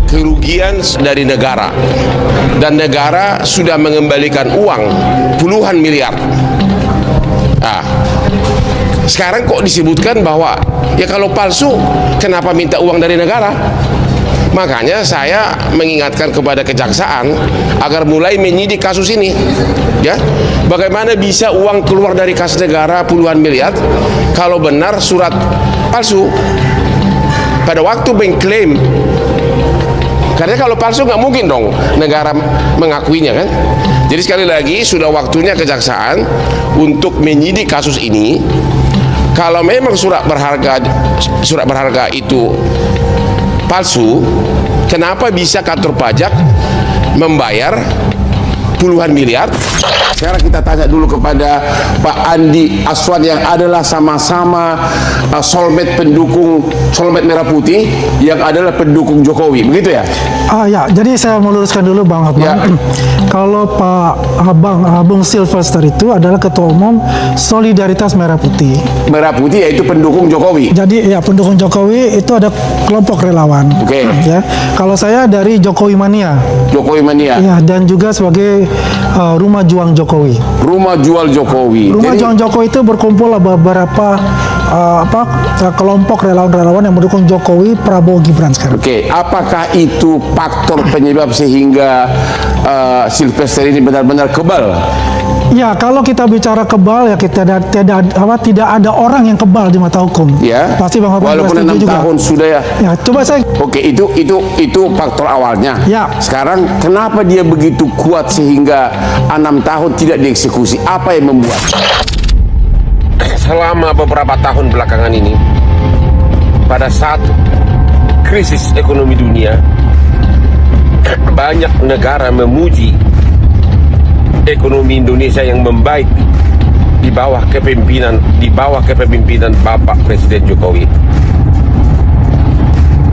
kerugian dari negara, dan negara sudah mengembalikan uang puluhan miliar. Nah, sekarang kok disebutkan bahwa ya kalau palsu kenapa minta uang dari negara? Makanya saya mengingatkan kepada kejaksaan agar mulai menyidik kasus ini. Ya, bagaimana bisa uang keluar dari kas negara puluhan miliar kalau benar surat palsu pada waktu mengklaim? Karena kalau palsu nggak mungkin dong negara mengakuinya kan. Jadi sekali lagi sudah waktunya kejaksaan untuk menyidik kasus ini. Kalau memang surat berharga itu palsu, kenapa bisa kantor pajak membayar puluhan miliar? Sekarang kita tanya dulu kepada Pak Andi Aswan yang adalah sama-sama soulmate Merah Putih, yang adalah pendukung Jokowi, begitu ya? Ya, jadi saya meluruskan dulu Bang Abang. Ya. Kalau Pak Bung Sylvester itu adalah Ketua Umum Solidaritas Merah Putih. Merah Putih yaitu pendukung Jokowi. Jadi ya, pendukung Jokowi itu ada kelompok relawan. Oke. Ya, kalau saya dari Jokowi Mania. Jokowi Mania. Ya, dan juga sebagai Rumah Juang Jokowi. Rumah Jual Jokowi. Rumah Juang Jokowi itu berkumpul beberapa kelompok relawan-relawan yang mendukung Jokowi, Prabowo, Gibran sekarang. Oke, apakah itu faktor penyebab sehingga Sylvester ini benar-benar kebal? Ya, kalau kita bicara kebal ya tidak ada orang yang kebal di mata hukum. Ya. Pasti Bang Abang walaupun 6 juga. tahun sudah ya. Ya, coba saya. Oke, itu faktor awalnya. Ya. Sekarang kenapa dia begitu kuat sehingga 6 tahun tidak dieksekusi? Apa yang membuat? Selama beberapa tahun belakangan ini, pada saat krisis ekonomi dunia, banyak negara memuji ekonomi Indonesia yang membaik di bawah kepemimpinan Bapak Presiden Jokowi.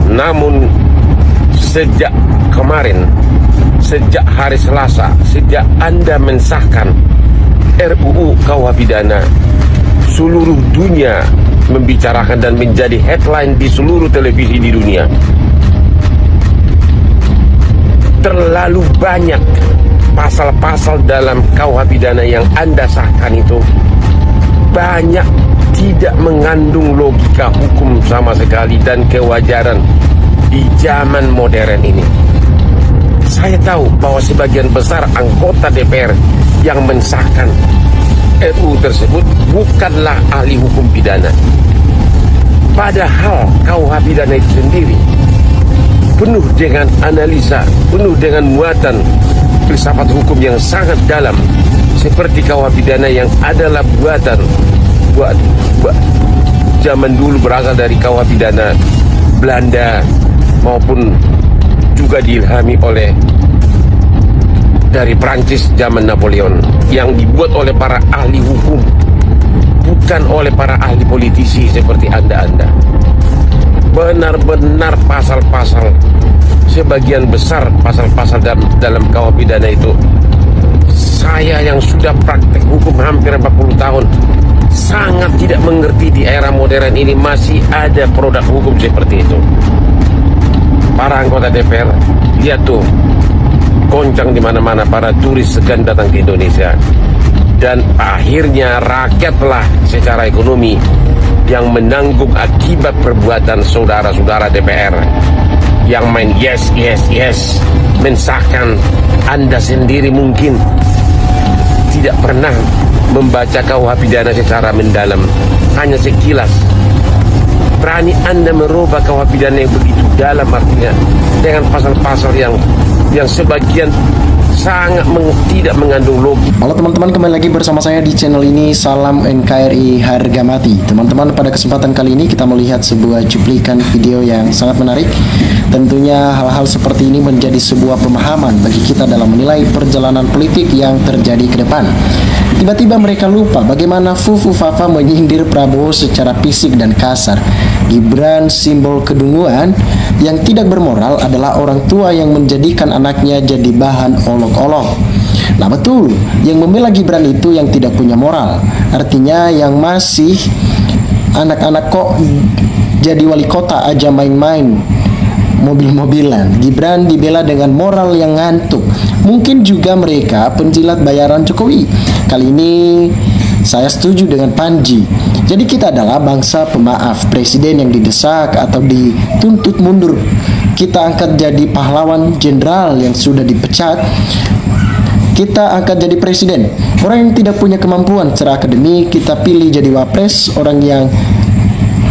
Namun sejak kemarin, sejak hari Selasa, sejak Anda mensahkan RUU KUH pidana, seluruh dunia membicarakan dan menjadi headline di seluruh televisi di dunia. Terlalu banyak pasal-pasal dalam KUH pidana yang Anda sahkan itu banyak tidak mengandung logika hukum sama sekali dan kewajaran di zaman modern ini. Saya tahu bahwa sebagian besar anggota DPR yang mensahkan RUU tersebut bukanlah ahli hukum pidana. Padahal KUH pidana itu sendiri penuh dengan analisa, penuh dengan muatan filsafat hukum yang sangat dalam, seperti KUH pidana yang adalah buat zaman dulu berasal dari KUH pidana Belanda maupun juga diilhami oleh dari Prancis zaman Napoleon, yang dibuat oleh para ahli hukum, bukan oleh para ahli politisi seperti Anda. Benar-benar pasal-pasal, sebagian besar pasal-pasal dalam KUH pidana itu, saya yang sudah praktek hukum hampir 40 tahun sangat tidak mengerti di era modern ini masih ada produk hukum seperti itu. Para anggota DPR, lihat tuh, goncang di mana-mana para turis segan datang ke Indonesia, dan akhirnya rakyatlah secara ekonomi yang menanggung akibat perbuatan saudara-saudara DPR yang main yes, mensahkan. Anda sendiri mungkin tidak pernah membaca KUH pidana secara mendalam, hanya sekilas. Berani Anda merubah KUH pidana yang begitu dalam, artinya dengan pasal-pasal yang sebagian sangat tidak mengandung logika. Halo teman-teman, kembali lagi bersama saya di channel ini. Salam NKRI harga mati. Teman-teman, pada kesempatan kali ini kita melihat sebuah cuplikan video yang sangat menarik. Tentunya hal-hal seperti ini menjadi sebuah pemahaman bagi kita dalam menilai perjalanan politik yang terjadi ke depan. Tiba-tiba mereka lupa bagaimana Fufu Fafa menyindir Prabowo secara fisik dan kasar. Gibran, simbol kedunguan yang tidak bermoral, adalah orang tua yang menjadikan anaknya jadi bahan olok-olok. Nah betul, yang membela Gibran itu yang tidak punya moral. Artinya yang masih anak-anak kok jadi wali kota aja main-main. mobil-mobilan. Gibran dibela dengan moral yang ngantuk. Mungkin juga mereka penjilat bayaran Jokowi. Kali ini saya setuju dengan Panji. Jadi kita adalah bangsa pemaaf. Presiden yang didesak atau dituntut mundur, kita angkat jadi pahlawan. Jenderal yang sudah dipecat, kita angkat jadi presiden. Orang yang tidak punya kemampuan secara akademik, kita pilih jadi wapres. Orang yang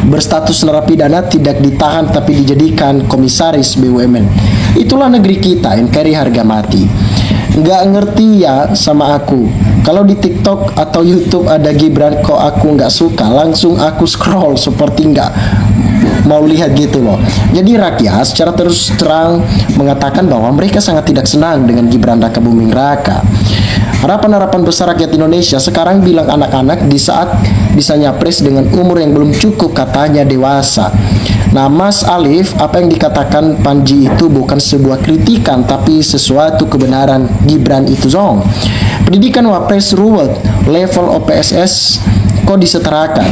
berstatus narapidana tidak ditahan tapi dijadikan komisaris BUMN. Itulah negeri kita, NKRI harga mati. Nggak ngerti ya sama aku. Kalau di TikTok atau YouTube ada Gibran kok aku nggak suka, langsung aku scroll seperti nggak mau lihat gitu loh. Jadi rakyat secara terus terang mengatakan bahwa mereka sangat tidak senang dengan Gibran Raka Buming Raka. Harapan-harapan besar rakyat Indonesia sekarang bilang anak-anak di saat bisa nyapres dengan umur yang belum cukup, katanya dewasa. Nah, Mas Alif, apa yang dikatakan Panji itu bukan sebuah kritikan tapi sesuatu kebenaran. Gibran itu zong. Pendidikan wapres ruwet, level OPSS kok disetarakan.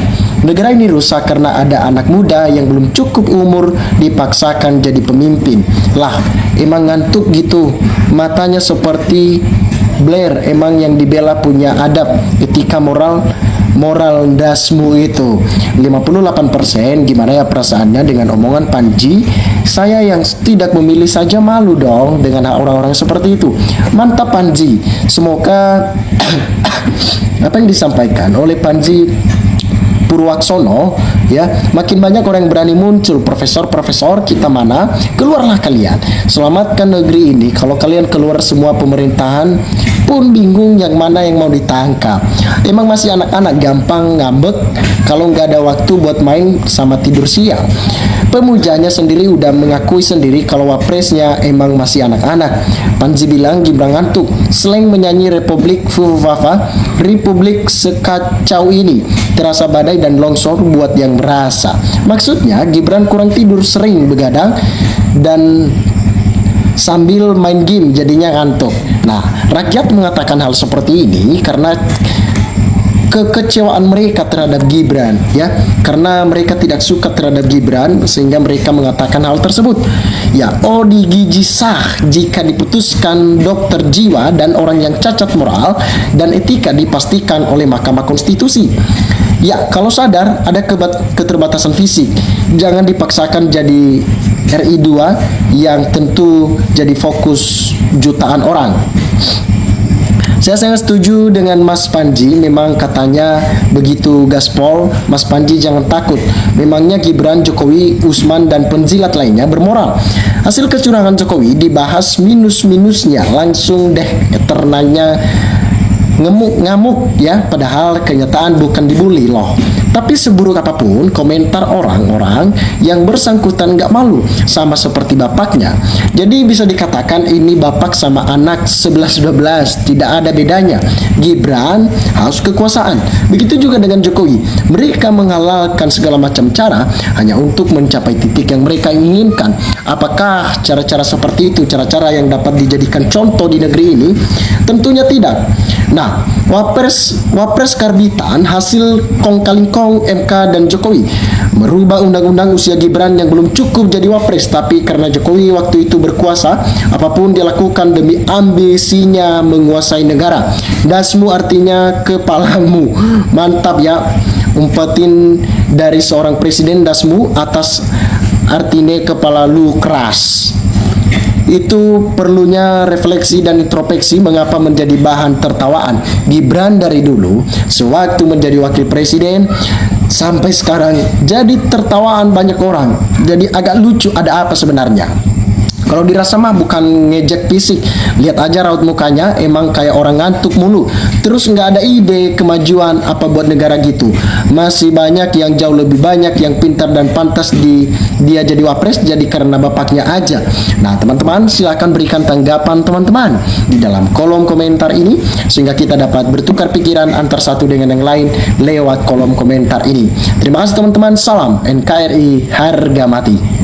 Negara ini rusak karena ada anak muda yang belum cukup umur dipaksakan jadi pemimpin. Lah, emang ngantuk gitu. Matanya seperti Blair. Emang yang dibela punya adab, etika, moral dasmu itu. 58%. Gimana ya perasaannya dengan omongan Panji? Saya yang tidak memilih saja malu dong dengan orang-orang seperti itu. Mantap Panji. Semoga apa yang disampaikan oleh Panji Purwaksono ya, makin banyak orang yang berani muncul. Profesor kita mana? Keluarlah kalian, selamatkan negeri ini. Kalau kalian keluar, semua pemerintahan pun bingung yang mana yang mau ditangkap. Emang masih anak-anak, gampang ngambek kalau nggak ada waktu buat main sama tidur siang. Pemujanya sendiri udah mengakui sendiri kalau wapresnya emang masih anak-anak. Panji bilang Gibran ngantuk, slang menyanyi Republik Fufafa, Republik sekacau ini, terasa badai dan longsor buat yang merasa. Maksudnya Gibran kurang tidur, sering begadang dan sambil main game jadinya ngantuk. Nah, rakyat mengatakan hal seperti ini karena kekecewaan mereka terhadap Gibran ya, karena mereka tidak suka terhadap Gibran sehingga mereka mengatakan hal tersebut ya. Odi Giji sah jika diputuskan dokter jiwa dan orang yang cacat moral dan etika dipastikan oleh Mahkamah Konstitusi. Ya, kalau sadar ada keterbatasan fisik, jangan dipaksakan jadi RI 2 yang tentu jadi fokus jutaan orang. Saya sangat setuju dengan Mas Panji. Memang katanya begitu gaspol. Mas Panji jangan takut. Memangnya Gibran, Jokowi, Usman dan penjilat lainnya bermoral. Hasil kecurangan Jokowi dibahas minus-minusnya, langsung deh ternanya ngamuk ya, padahal kenyataan bukan dibully loh. Tapi seburuk apapun komentar orang-orang yang bersangkutan gak malu, sama seperti bapaknya. Jadi bisa dikatakan ini bapak sama anak 11-12, tidak ada bedanya. Gibran haus kekuasaan, begitu juga dengan Jokowi. Mereka menghalalkan segala macam cara hanya untuk mencapai titik yang mereka inginkan. Apakah cara-cara seperti itu cara-cara yang dapat dijadikan contoh di negeri ini? Tentunya tidak. Nah, Wapres karbitan hasil kong kaling kong MK dan Jokowi merubah undang-undang usia Gibran yang belum cukup jadi wapres, tapi karena Jokowi waktu itu berkuasa, apapun dilakukan demi ambisinya menguasai negara. Dasmu artinya kepalamu. Mantap ya, umpetin dari seorang presiden dasmu atas artinya kepala lu keras. Itu perlunya refleksi dan introspeksi mengapa menjadi bahan tertawaan. Gibran dari dulu sewaktu menjadi wakil presiden sampai sekarang jadi tertawaan banyak orang. Jadi agak lucu, ada apa sebenarnya? Kalau dirasa mah bukan ngejek fisik, lihat aja raut mukanya, emang kayak orang ngantuk mulu. Terus nggak ada ide kemajuan apa buat negara gitu. Masih banyak yang jauh lebih banyak yang pintar dan pantas dia jadi wapres, jadi karena bapaknya aja. Nah teman-teman, silahkan berikan tanggapan teman-teman di dalam kolom komentar ini sehingga kita dapat bertukar pikiran antar satu dengan yang lain lewat kolom komentar ini. Terima kasih teman-teman, salam NKRI harga mati.